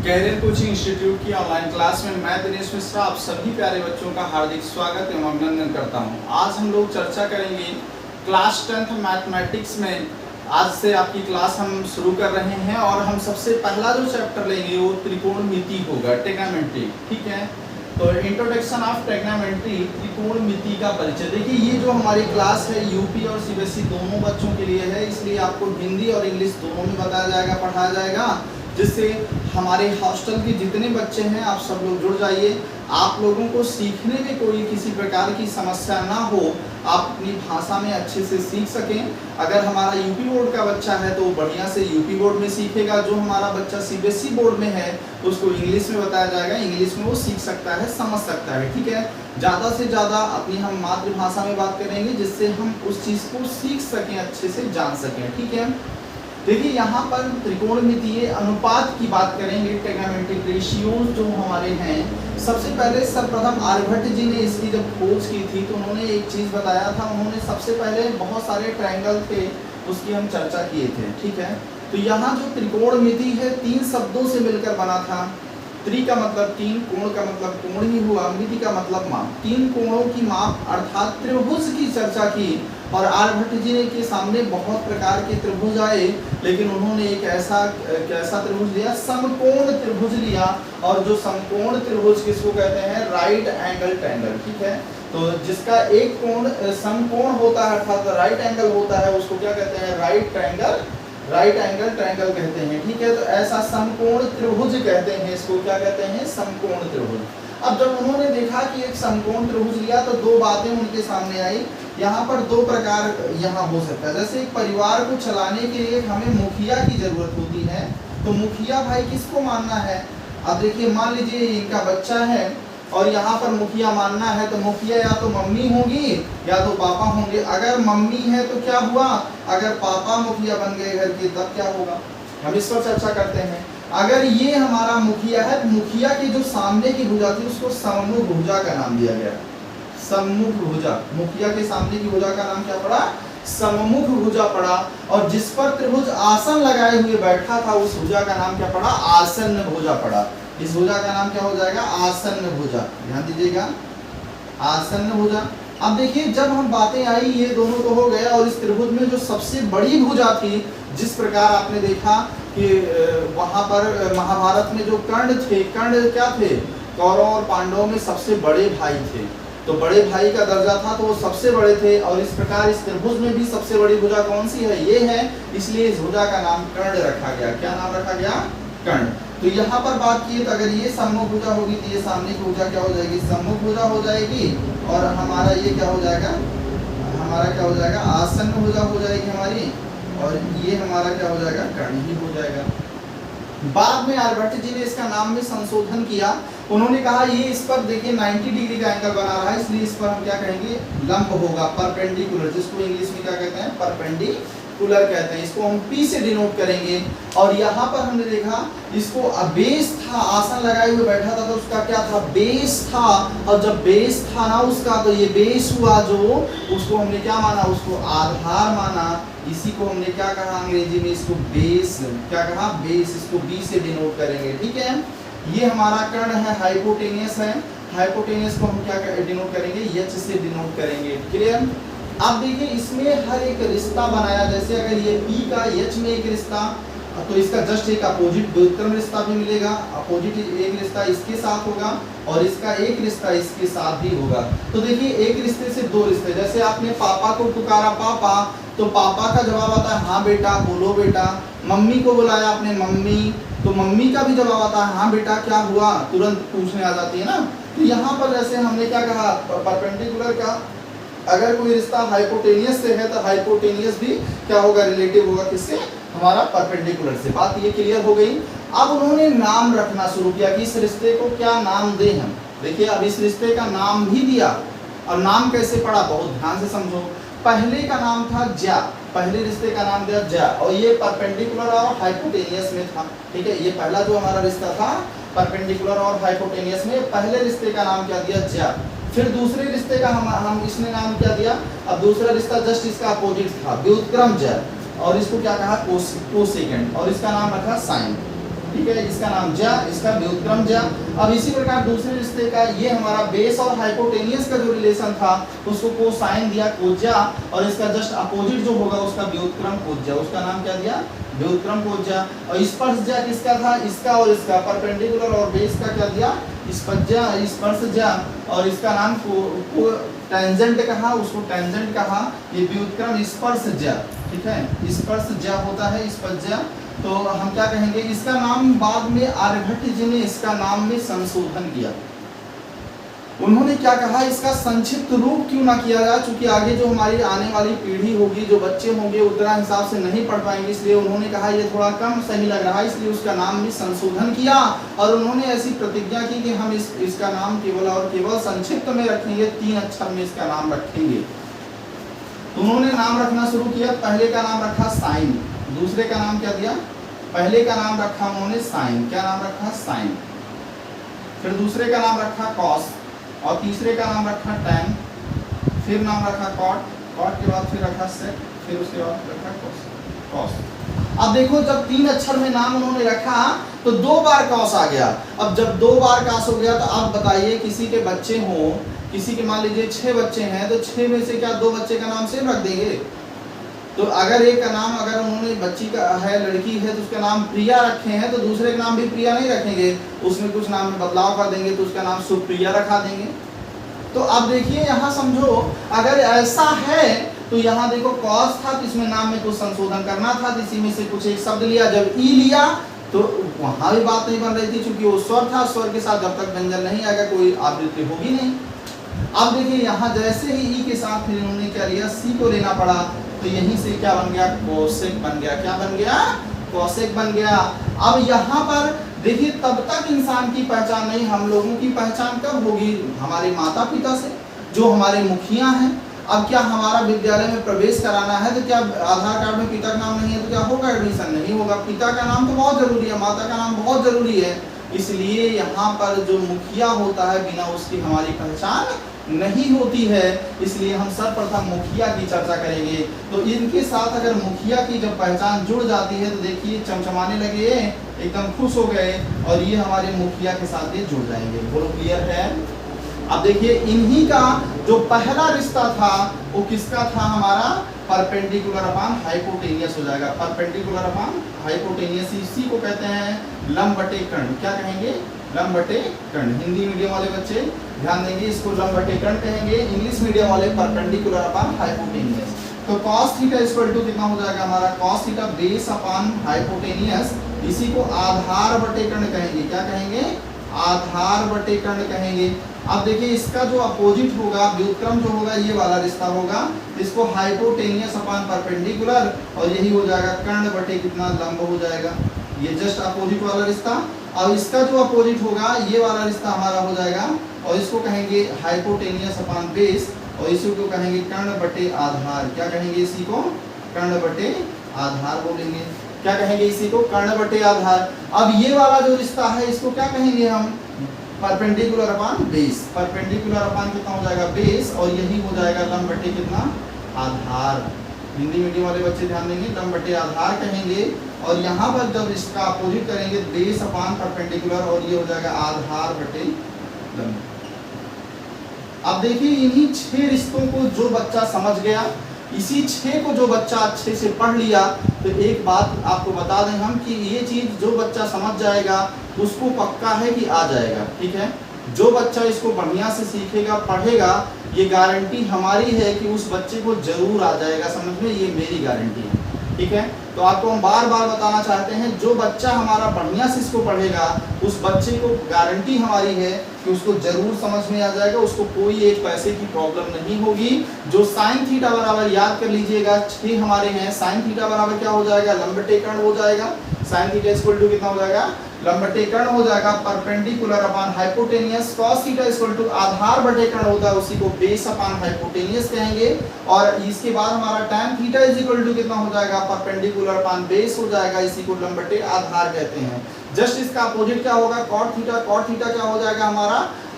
Career coaching institute की online class में मैं दिनेश मिश्रा आप सभी प्यारे बच्चों का हार्दिक स्वागत एवं अभिनंदन करता हूं। आज हम लोग चर्चा करेंगे क्लास 10th मैथमेटिक्स में। आज से आपकी क्लास हम शुरू कर रहे हैं और हम सबसे पहला जो चैप्टर लेंगे वो त्रिकोणमिति होगा, ट्रिग्नोमेट्री। ठीक है, तो इंट्रोडक्शन ऑफ ट्रिग्नोमेट्री, त्रिकोणमिति का परिचय। देखिए ये जो हमारी क्लास है यूपी और सीबीएसई दोनों बच्चों के लिए है, इसलिए आपको हिंदी और इंग्लिश दोनों में बताया जाएगा, पढ़ाया जाएगा, जिससे हमारे हॉस्टल के जितने बच्चे हैं आप सब लोग जुड़ जाइए। आप लोगों को सीखने में कोई किसी प्रकार की समस्या ना हो, आप अपनी भाषा में अच्छे से सीख सकें। अगर हमारा यूपी बोर्ड का बच्चा है तो बढ़िया से यूपी बोर्ड में सीखेगा, जो हमारा बच्चा सीबीएसई बोर्ड में है उसको इंग्लिश में बताया जाएगा, इंग्लिश में वो सीख सकता है, समझ सकता है। ठीक है, ज़्यादा से ज़्यादा अपनी हम मातृभाषा में बात करेंगे जिससे हम उस चीज़ को सीख सकें, अच्छे से जान सकें। ठीक है, देखिए यहाँ पर त्रिकोणमितीय अनुपात की बात करेंगे, ट्रिग्नोमेट्रिक रेशियोज जो हमारे हैं। सबसे पहले सर्वप्रथम आर्यभट्ट जी ने इसकी जब खोज की थी तो उन्होंने एक चीज़ बताया था। उन्होंने सबसे पहले बहुत सारे ट्रायंगल थे उसकी हम चर्चा किए थे। ठीक है, तो यहाँ जो त्रिकोणमिति है 3 शब्दों से मिलकर बना था। त्रि का मतलब 3, कोण का मतलब कोण ही हुआ, मिति का मतलब माप। 3 कोणों की माप अर्थात त्रिभुज की चर्चा की और आर्यभट्ट जी ने के सामने बहुत प्रकार के त्रिभुज आए, लेकिन उन्होंने एक ऐसा त्रिभुज लिया, समकोण त्रिभुज लिया। और जो समकोण त्रिभुज किसको कहते हैं? Right angle triangle. ठीक है, तो जिसका एक कोण समकोण होता है अर्थात राइट एंगल होता है उसको क्या कहते हैं? राइट एंगल ट्रायंगल कहते हैं। ठीक है, तो ऐसा समकोण त्रिभुज कहते हैं, इसको क्या कहते हैं? समकोण त्रिभुज। अब जब उन्होंने देखा कि एक समकोण त्रिभुज लिया तो दो बातें उनके सामने आई। यहाँ पर दो प्रकार यहाँ हो सकता है, जैसे एक परिवार को चलाने के लिए हमें मुखिया की जरूरत होती है, तो मुखिया भाई किसको मानना है? अब देखिए मान लीजिए इनका बच्चा है और यहाँ पर मुखिया मानना है, तो मुखिया या तो मम्मी होंगी या तो पापा होंगे। अगर मम्मी है तो क्या हुआ? अगर पापा मुखिया बन गए घर के तब क्या होगा? हम इस पर चर्चा करते हैं। अगर ये हमारा मुखिया है, मुखिया की जो सामने की भुजा थी उसको सम्मुख भुजा का नाम दिया गया। सम्मुख भुजा, मुखिया के सामने की भुजा का नाम क्या पड़ा? सम्मुख भुजा पड़ा। और जिस पर त्रिभुज आसन लगाए हुए बैठा था उस भुजा का नाम क्या पड़ा? आसन्न भुजा पड़ा। इस भुजा का नाम क्या हो जाएगा? आसन्न भुजा। ध्यान दीजिएगा, आसन्न भुजा। अब देखिए जब हम बातें आई ये दोनों तो हो गया, और इस त्रिभुज में जो सबसे बड़ी भुजा थी, जिस प्रकार आपने देखा कि वहां पर महाभारत में जो कर्ण थे, कर्ण क्या थे? कौरव और पांडवों में सबसे बड़े भाई थे, तो बड़े भाई का दर्जा था तो वो सबसे बड़े थे। और इस प्रकार इस त्रिभुज में भी सबसे बड़ी भुजा कौन सी है? ये है, इसलिए इस भुजा का नाम कर्ण रखा गया। क्या नाम रखा गया? कर्ण। तो यहाँ पर बात की तो अगर ये सम्मुख भुजा होगी तो ये सामने की भुजा क्या हो जाएगी? सम्मुख भुजा हो जाएगी। और हमारा ये क्या हो जाएगा? हमारा क्या हो जाएगा? आसन्न भुजा हो जाएगी हमारी, और ये हमारा क्या हो जाएगा? कर्ण ही हो जाएगा। बाद में आर्यभट्ट जी ने इसका नाम में संशोधन किया। उन्होंने कहा ये इस पर देखिए 90 डिग्री का एंगल बना रहा है, इसलिए इस पर हम क्या कहेंगे? लंब होगा, परपेंडिकुलर, जिसको इंग्लिश में क्या कहते हैं? परपेंडिकुलर कहते हैं। इसको हम P से डिनोट करेंगे। और यहाँ पर हमने देखा इसको बेस था, आसन लगाए हुए बैठा था तो उसका क्या था? बेस था। और जब बेस था ना उसका, तो ये बेस हुआ जो, उसको हमने क्या माना? उसको आधार माना। इसी को हमने क्या कहा अंग्रेजी में? इसको बेस। क्या कहा? बेस। इसको B से डिनोट करेंगे। ठीक है, ये हमारा कर्ण है, हाइपोटेनियस है। हाइपोटेनियस को हम क्या डिनोट करेंगे? H से डिनोट करेंगे। क्लियर? अब देखिए इसमें हर एक रिश्ता बनाया, जैसे अगर ये P का H में एक रिश्ता, तो इसका जस्ट एक अपोजिट व्युत्क्रम रिश्ता भी मिलेगा। अपोजिट एक रिश्ता इसके साथ होगा और इसका एक रिश्ता इसके साथ भी होगा। तो देखिए एक रिश्ते से दो रिश्ते, जैसे आपने पापा को पुकारा पापा, तो पापा का जवाब आता है हाँ बेटा, बोलो बेटा। मम्मी को बुलाया आपने मम्मी, तो मम्मी का भी जवाब आता है हाँ बेटा, क्या हुआ? तुरंत पूछने आ जाती है ना। तो यहाँ पर जैसे हमने क्या कहा? परपेंडिकुलर का अगर कोई रिश्ता हाइपोटेनियस से है तो हाइपोटेनियस भी क्या होगा? रिलेटिव होगा किससे? हमारा परपेंडिकुलर से। बात ये क्लियर हो गई। अब उन्होंने नाम रखना शुरू किया कि इस रिश्ते को क्या नाम दें हम। देखिए अब इस रिश्ते का नाम भी दिया, और नाम कैसे पड़ा? बहुत ध्यान से समझो। पहले का नाम था ज्या, पहले रिश्ते का नाम दिया ज्या, और ये परपेंडिकुलर और हाइपोटेनियस में था। ठीक है, ये पहला जो हमारा रिश्ता था परपेंडिकुलर और हाइपोटेनियस में, पहले रिश्ते का नाम क्या दिया? ज्या। फिर दूसरे रिश्ते का हम इसने नाम क्या दिया? अब दूसरा रिश्ता जस्ट इसका अपोजिट था, व्युत्क्रम ज्या, और इसको क्या कहा? कोसेकेंड, और इसका नाम रखा साइन। ठीक है, इसका नाम ज्या, इसका व्युत्क्रम ज्या। अब इसी प्रकार दूसरे रिश्ते का ये हमारा बेस और हाइपोटेनियस का जो रिलेशन था उसको कोसाइन दिया कोज्या, और इसका जस्ट अपोजिट जो होगा उसका व्युत्क्रम कोज्या, उसका नाम क्या दिया, व्युत्क्रम कोज्या। और स्पर्शज्या किसका था, इसका और इसका, परपेंडिकुलर और बेस का क्या दिया, स्पर्शज्या, और इसका नाम को टेंजेंट कहा, उसको टेंजेंट कहा, ये व्युत्क्रम स्पर्शज्या, ठीक है, स्पर्शज्या होता है, स्पर्शज्या। तो हम क्या कहेंगे, इसका नाम बाद में आर्यभट्ट जी ने इसका नाम में संशोधन किया। उन्होंने क्या कहा, इसका संक्षिप्त रूप क्यों ना किया जाए, क्योंकि आगे जो हमारी आने वाली पीढ़ी होगी, जो बच्चे होंगे उतना हिसाब से नहीं पढ़ पाएंगे, इसलिए उन्होंने कहा ये थोड़ा कम सही लग रहा है, इसलिए उसका नाम में संशोधन किया। और उन्होंने ऐसी प्रतिज्ञा की कि हम इसका नाम केवल और केवल संक्षिप्त में रखेंगे, 3 अक्षर में इसका नाम रखेंगे। तो उन्होंने नाम रखना शुरू किया। पहले का नाम रखा साइन, दूसरे का नाम क्या दिया, पहले का नाम रखा उन्होंने साइन, क्या नाम रखा, साइन। फिर दूसरे का नाम रखा कॉस, और तीसरे का नाम रखा टैन, फिर नाम रखा कॉट, कॉट के बाद फिर रखा सेक, फिर उसके बाद रखा कॉस। अब देखो जब 3 अक्षर में नाम उन्होंने रखा तो 2 बार कॉस आ गया। अब जब 2 बार कॉस हो गया तो अब बताइए, किसी के बच्चे हों, किसी के मान लीजिए 6 बच्चे हैं, तो 6 में से क्या 2 बच्चे का नाम सेम रख देंगे। तो अगर एक का नाम, अगर उन्होंने बच्ची का है, लड़की है, तो उसका नाम प्रिया रखे हैं, तो दूसरे का नाम भी प्रिया नहीं रखेंगे, उसमें कुछ नाम में बदलाव कर देंगे, तो उसका नाम सुप्रिया रखा देंगे। तो अब देखिए यहाँ समझो, अगर ऐसा है तो यहाँ देखो कॉस था, तो इसमें नाम में कुछ संशोधन करना था, तो इसी में से कुछ एक शब्द लिया। जब ई लिया तो वहाँ भी बात नहीं बन रही थी, क्योंकि वो स्वर था, स्वर के साथ जब तक व्यंजन नहीं आएगा कोई आवृत्ति होगी नहीं। अब देखिए यहाँ जैसे ही ई के साथ फिर इन्होंने क्या लिया, सी को लेना पड़ा, तो यहीं से क्या बन गया, कोसेक बन गया। क्या बन गया, कोसेक बन गया। अब यहाँ पर देखिए तब तक इंसान की पहचान नहीं, हम लोगों की पहचान कब होगी, हमारे माता पिता से, जो हमारे मुखिया हैं। अब क्या हमारा विद्यालय में प्रवेश कराना है, तो क्या आधार कार्ड में पिता का नाम नहीं है तो क्या होगा, एडमिशन नहीं होगा। पिता का नाम तो बहुत जरूरी है, माता का नाम बहुत जरूरी है, इसलिए यहाँ पर जो मुखिया होता है बिना उसकी हमारी पहचान नहीं होती है, इसलिए हम सर्वप्रथम मुखिया की चर्चा करेंगे। तो इनके साथ अगर मुखिया की जब पहचान जुड़ जाती है तो देखिए चमचमाने लगे, एकदम खुश हो गए, और ये हमारे मुखिया के साथ ये जुड़ जाएंगे। बोलो क्लियर है। अब देखिए इन्हीं का जो पहला रिश्ता था वो किसका था, हमारा परपेंडिकुलर अपान हाइपोटेनियस हो जाएगा। परपेंडिकुलर अपान हाइपोटेनियस, इसी को कहते हैं लंब बटे कर्ण। क्या कहेंगे, लंब बटे कर्ण। हिंदी मीडियम वाले बच्चे ध्यान देंगे, इसको लंब बटे कर्ण कहेंगे, इंग्लिश मीडियम वाले परपेंडिकुलर अपान हाइपोटेनियस। तो cos थीटा इक्वल टू कितना हो जाएगा हमारा, cos theta base upon hypotenuse, इसी को आधार बटे कर्ण कहेंगे। क्या कहेंगे, आधार बटे कर्ण कहेंगे। अब देखिए इसका जो अपोजिट होगा, व्युत्क्रम जो होगा, ये वाला रिश्ता होगा, इसको हाइपोटेनियस अपान परपेंडिकुलर, और यही हो जाएगा कर्ण बटे कितना, लंब हो जाएगा। ये जस्ट अपोजिट वाला रिश्ता। और इसका जो अपोजिट होगा, ये वाला रिश्ता हमारा हो जाएगा, और इसको कहेंगे हाइपोटेनियस अपान बेस, और इसी को कहेंगे कर्ण बटे आधार। क्या कहेंगे, इसी को कर्ण बटे आधार बोलेंगे। क्या कहेंगे, इसी को कर्ण बटे आधार। अब ये वाला जो रिश्ता है इसको क्या कहेंगे हम, परपेंडिकुलर अपान बेस। परपेंडिकुलर अपान कितना हो जाएगा, बेस, और यही हो जाएगा लंब बटे कितना, आधार। हिंदी मीडियम वाले बच्चे ध्यान देंगे, लंब बटे आधार कहेंगे, और यहाँ पर जब इसका अपोजिट करेंगे बेस अपान परपेंडिकुलर, और ये हो जाएगा आधार बटे लंब। अब देखिए इन्हीं 6 रिश्तों को जो बच्चा समझ गया, इसी 6 को जो बच्चा अच्छे से पढ़ लिया, तो एक बात आपको बता दें हम कि ये चीज़ जो बच्चा समझ जाएगा उसको पक्का है कि आ जाएगा। ठीक है, जो बच्चा इसको बढ़िया से सीखेगा, पढ़ेगा, ये गारंटी हमारी है कि उस बच्चे को जरूर आ जाएगा समझ में, ये मेरी गारंटी है। ठीक है, तो आपको हम बार बार बताना चाहते हैं, जो बच्चा हमारा बढ़िया से इसको पढ़ेगा उस बच्चे को गारंटी हमारी है कि उसको जरूर समझ में आ जाएगा, उसको कोई एक पैसे की प्रॉब्लम नहीं होगी। जो साइन थीटा बराबर याद कर लीजिएगा, 6 हमारे हैं, साइन थीटा बराबर क्या हो जाएगा, लंब बटे कर्ण हो जाएगा। साइन थीटा इक्वल टू कितना हो जाएगा, लंब बटे कर्ण हो जाएगा, perpendicular upon hypotenuse. Cos theta equal to आधार बटे कर्ण होता है, उसी को बेस अपान हाइपोटेनियस कहेंगे। और इसके बाद हमारा tan theta is equal to कितना हो जाएगा, परपेंडिकुलर अपान बेस हो जाएगा, इसी को लंब बटे आधार कहते हैं। जस्ट इसका अपोजिट क्या होगा, कॉट थीटा। कॉट थीटा क्या हो जाएगा हमारा,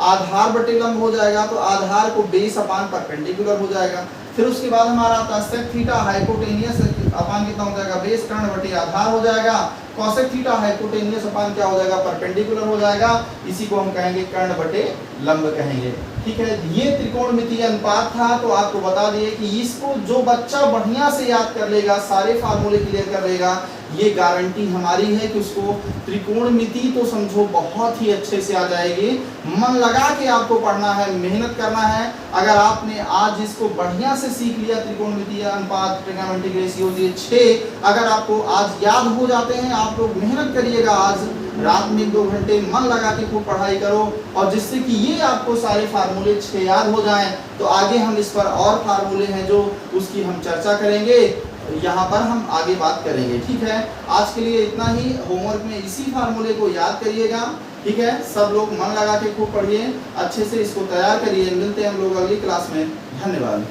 आधार बटे लंब हो जाएगा, तो आधार को बेस अपान परपेंडिकुलर हो जाएगा। फिर उसके बाद हमारा आता है सेक थीटा, हाइपोटेनियस अपान कितना हो जाएगा, बेस कर्ण बटे आधार हो जाएगा। कॉसेक थीटा हाइपोटेनियस अपान क्या हो जाएगा, परपेंडिकुलर हो जाएगा। इसी को हम कहेंगे कर्ण बटे लंब कहेंगे। ठीक है, ये त्रिकोणमितीय अनुपात था। तो आपको बता दिए कि इसको जो बच्चा बढ़िया से याद कर लेगा, सारे फार्मूले क्लियर कर लेगा, ये गारंटी हमारी है कि उसको त्रिकोणमिति तो समझो बहुत ही अच्छे से आ जाएगी। मन लगा के आपको पढ़ना है, मेहनत करना है। अगर आपने आज इसको बढ़िया से सीख लिया, त्रिकोणमितीय अनुपात, ट्रिग्नोमेट्रिक रेशियो, ये 6 अगर आपको आज याद हो जाते हैं, आप लोग मेहनत करिएगा, आज रात में 1-2 घंटे मन लगा के खूब पढ़ाई करो, और जिससे कि ये आपको सारे फार्मूले 6 याद हो जाएं। तो आगे हम इस पर और फार्मूले हैं जो उसकी हम चर्चा करेंगे, यहाँ पर हम आगे बात करेंगे। ठीक है, आज के लिए इतना ही। होमवर्क में इसी फार्मूले को याद करिएगा। ठीक है, सब लोग मन लगा के खूब पढ़िए, अच्छे से इसको तैयार करिए। मिलते हैं हम लोग अगली क्लास में। धन्यवाद।